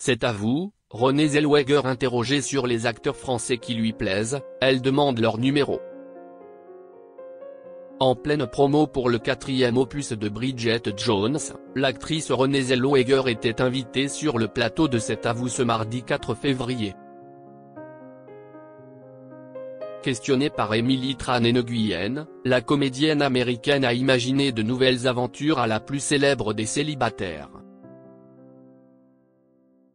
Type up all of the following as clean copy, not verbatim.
C'est à vous, Renée Zellweger interrogée sur les acteurs français qui lui plaisent, elle demande leur numéro. En pleine promo pour le 4e opus de Bridget Jones, l'actrice Renée Zellweger était invitée sur le plateau de C'est à vous ce mardi 4 février. Questionnée par Emily Tran Nguyen, la comédienne américaine a imaginé de nouvelles aventures à la plus célèbre des célibataires.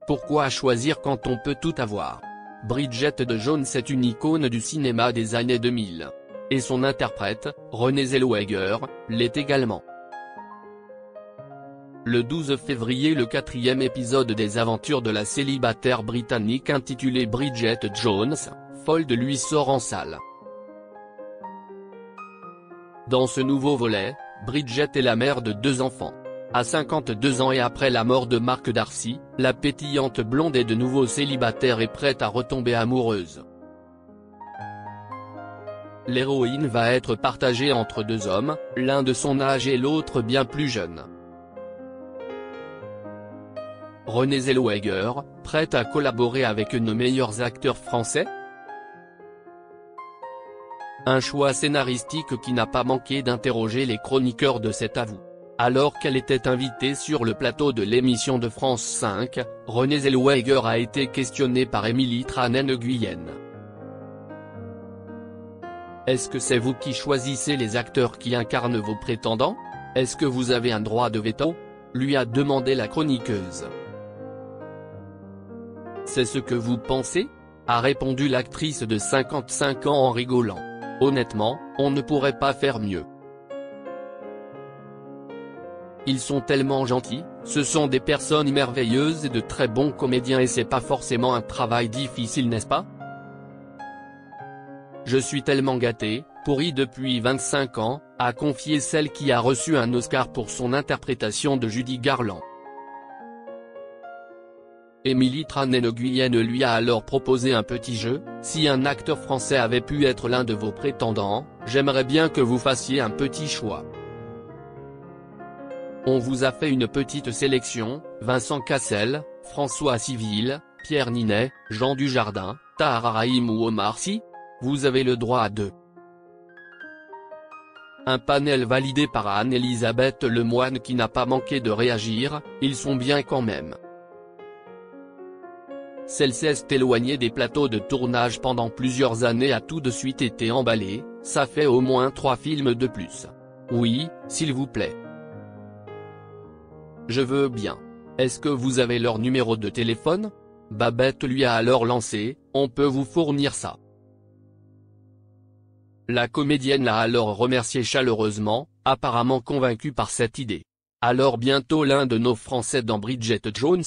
Pourquoi choisir quand on peut tout avoir? Bridget Jones est une icône du cinéma des années 2000. Et son interprète, Renée Zellweger, l'est également. Le 12 février, le 4e épisode des aventures de la célibataire britannique intitulé Bridget Jones, folle de lui sort en salle. Dans ce nouveau volet, Bridget est la mère de 2 enfants. À 52 ans et après la mort de Mark Darcy, la pétillante blonde est de nouveau célibataire et prête à retomber amoureuse. L'héroïne va être partagée entre 2 hommes, l'un de son âge et l'autre bien plus jeune. Renée Zellweger, prête à collaborer avec nos meilleurs acteurs français? Un choix scénaristique qui n'a pas manqué d'interroger les chroniqueurs de C'est à vous. Alors qu'elle était invitée sur le plateau de l'émission de France 5, Renée Zellweger a été questionnée par Emily Tran Nguyen. Est-ce que c'est vous qui choisissez les acteurs qui incarnent vos prétendants? Est-ce que vous avez un droit de veto? Lui a demandé la chroniqueuse. C'est ce que vous pensez? A répondu l'actrice de 55 ans en rigolant. Honnêtement, on ne pourrait pas faire mieux. Ils sont tellement gentils, ce sont des personnes merveilleuses et de très bons comédiens et c'est pas forcément un travail difficile, n'est-ce pas? Je suis tellement gâtée, pourrie depuis 25 ans, a confié celle qui a reçu un Oscar pour son interprétation de Judy Garland. Emily Tran Nguyen lui a alors proposé un petit jeu: si un acteur français avait pu être l'un de vos prétendants, j'aimerais bien que vous fassiez un petit choix. On vous a fait une petite sélection: Vincent Cassel, François Civil, Pierre Ninet, Jean Dujardin, Tahar Rahim ou Omar Sy. Vous avez le droit à 2. Un panel validé par Anne-Elisabeth Lemoine qui n'a pas manqué de réagir: ils sont bien quand même. Celle s'est éloignée des plateaux de tournage pendant plusieurs années, a tout de suite été emballée, ça fait au moins 3 films de plus. Oui, s'il vous plaît. Je veux bien. Est-ce que vous avez leur numéro de téléphone? Babette lui a alors lancé: on peut vous fournir ça. La comédienne l'a alors remercié chaleureusement, apparemment convaincue par cette idée. Alors bientôt l'un de nos Français dans Bridget Jones?